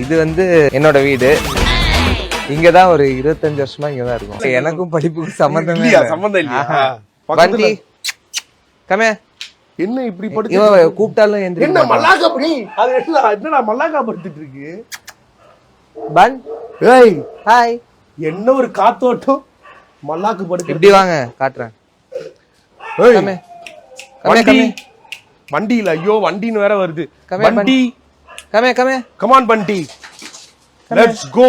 இது வந்து என்னோட வீடு. இங்கதான் ஒரு 25 வருஷமா இங்கதான் இருக்கும். எனக்கும் படிப்புக்கு சம்பந்தமே இல்லையா? பண்டி கமே என்ன இப்படி படுத்து இவன் கூப்பிட்டாலும் என்ன எந்திரிக்க மல்லாக்கா படி? அது என்னடா மல்லாக்கா படுத்துட்டு இருக்கு? பன் ஏய் ஹாய் என்ன ஒரு காத்தோட்டம் மல்லாக்கு படுத்து. இப்படி வாங்க காட்டுறேன். ஏய் கமே கமே வண்டி கமே வண்டி இல்ல, ஐயோ வண்டின்னு வேற வருது. கமே வண்டி கமே கமே கமான் பண்டி லெட்ஸ் கோ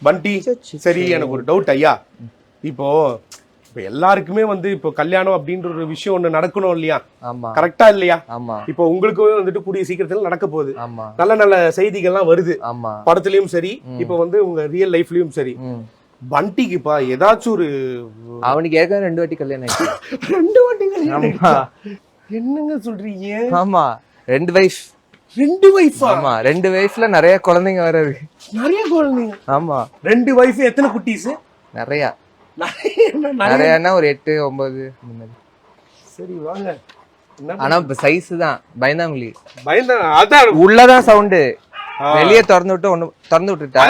பண்டி. சரி எனக்கு ஒரு டவுட் ஐயா. இப்போ எல்லாருக்குமே வந்து இப்போ கல்யாணம் அப்படின்ற ஒரு விஷயம் ஒண்ணு நடக்கணும் இல்லையா? ஆமா கரெக்டா இல்லையா? ஆமா இப்போ உங்களுக்கும் வந்துட்டு கூடிய சீக்கிரத்துல நடக்க போகுது. ஆமா நல்ல நல்ல செய்திகள்லாம் வருது. ஆமா படத்துலயும் சரி, இப்போ வந்து உங்க ரியல் லைஃப்லயும் சரி. பண்டிக்குப்பா ஏதாச்சும் ஒரு அவனுக்கு ஏற்கனவே 2 வாட்டி கல்யாணம் ஆயிடுச்சு. 2 வாட்டி கல்யாணம் ஆமா. என்னங்க சொல்றீங்க? ஆமா 2 வைஃப். 2 வைஃபா? ஆமா 2 வைஃப்ல நிறைய குழந்தைங்க வர இருக்கு. நிறைய குழந்தைங்க? ஆமா 2 வைஃப் எத்தனை குட்டீஸ்? நிறைய நிறையன்னா ஒரு 8 9 அந்த மாதிரி. சரி வாங்க. ஆனா இப்ப சைஸ் தான் பயந்தாங்குழி. பயந்தா அதான் உள்ளதான் சவுண்டு, வெளியே திறந்து விட்டுட்டா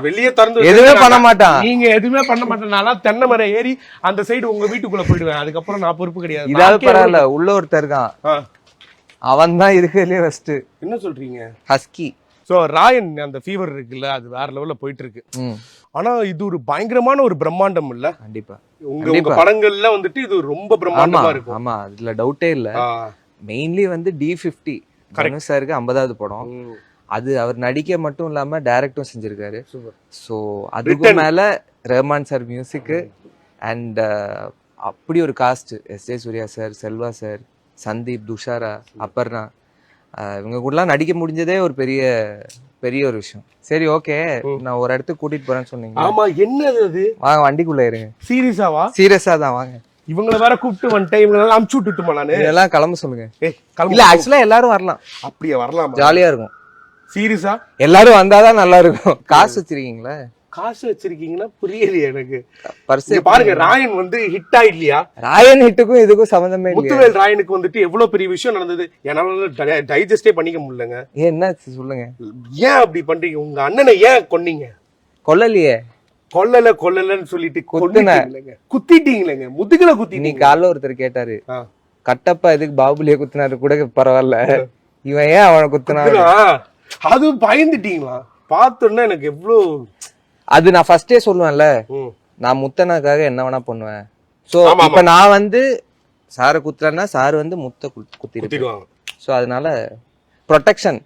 வெளியே திறந்து எதுவுமே பண்ண மாட்டான். நீங்க எதுவுமே பண்ண மாட்டேனால தென்னை மரம் ஏறி அந்த சைடு உங்க வீட்டுக்குள்ள போயிடுவேன். அதுக்கப்புறம் நான் பொறுப்பு கிடையாது. இதாவது பரவாயில்ல, உள்ள ஒருத்தர் இருக்கான், அவன் தான் இருக்கிறதுலயே ஃபர்ஸ்ட். என்ன சொல்றீங்க? ஹஸ்கி. சோ ராயன் அந்த ஃபீவர் இருக்குல்ல, அது வேற லெவல்ல போயிட்டு இருக்கு. ஆனா இது ஒரு பயங்கரமான ஒரு பிரம்மாண்டம் இல்ல? கண்டிப்பா. உங்க படங்கள்ல வந்துட்டு இது ரொம்ப பிரம்மாண்டமா இருக்கும். ஆமா அதுல டவுட்டே இல்ல. மெயின்லி வந்து D50 கரெக்ட் சாருக்கு 50வது படம். அது அவர் நடிக்க மட்டும் இல்லாம டைரக்டும் செஞ்சிருக்காரு. சோ அதுக்கு மேல ரஹ்மான் சார் மியூசிக் அண்ட் அப்படி ஒரு cast, S.J. Suryah sir, Selva sir, Sandeep, Dushara, Aparna, இவங்க கூடலாம் நடிக்க முடிஞ்சதே ஒரு பெரிய பெரிய ஒரு விஷயம். சரி ஓகே, நான் ஒரு இடத்துக்கு கூட்டிட்டு போறேன்னு சொன்னீங்க. ஆமா என்னது அது? வாங்க வண்டிக்குள்ள இருங்க. சீரியஸாவா? சீரியஸா தான் வாங்க. இவங்கள வேற கூப்பிட்டு வந்துட்டேன், இவங்களெல்லாம் அமுச்சு விட்டுட்டுமா நானு? இதெல்லாம் கிளம்ப சொல்லுங்க. கிளம்ப இல்ல ஆக்சுவலா எல்லாரும் வரலாம். அப்படியே வரலாம், ஜாலியா இருக்கும். சீரியஸா? எல்லாரும் வந்தாதான் நல்லா இருக்கும். காசு வச்சிருக்கீங்களா? காசு வச்சிருக்கீங்கன்னா புரியலையே எனக்கு. பர்ஸ் பாருங்க, ராயன் வந்து ஹிட் ஆயிடலையா? ராயன் ஹிட்டுக்கும் இதுக்கும் சம்பந்தமே இல்ல. முத்துவேல் ராயனுக்கு வந்துட்டு எவ்வளவு பெரிய விஷயம் நடந்தது, என்னால டைஜஸ்டே பண்ணிக்க முடியலங்க. என்ன சொல்லுங்க, ஏன் அப்படி பண்றீங்க? உங்க அண்ணனை ஏன் கொன்னீங்க? கொல்லலையே. கொல்லலன்னு சொல்லிட்டு குத்திட்டீங்களேங்க, முதுகுல குத்தி. நீ காலைல ஒருத்தர் கேட்டாரு, கட்டப்பா எதுக்கு பாபுலிய குத்துனாரு கூட பரவாயில்ல, இவன் ஏன் அவனை குத்துனா? அது பயந்துட்டீங்களா? பார்த்தோன்னா எனக்கு எவ்வளவு அது நான் ஃபர்ஸ்டே சொல்லுவேன்ல, நான் முத்தனாக்காக என்ன வேணா பண்ணுவேன். சோ இப்ப நான் வந்து சாரை குத்துறேன்னா சார் வந்து முத்த குத்திடுவாங்க. சோ அதனால ப்ரொடெக்ஷன்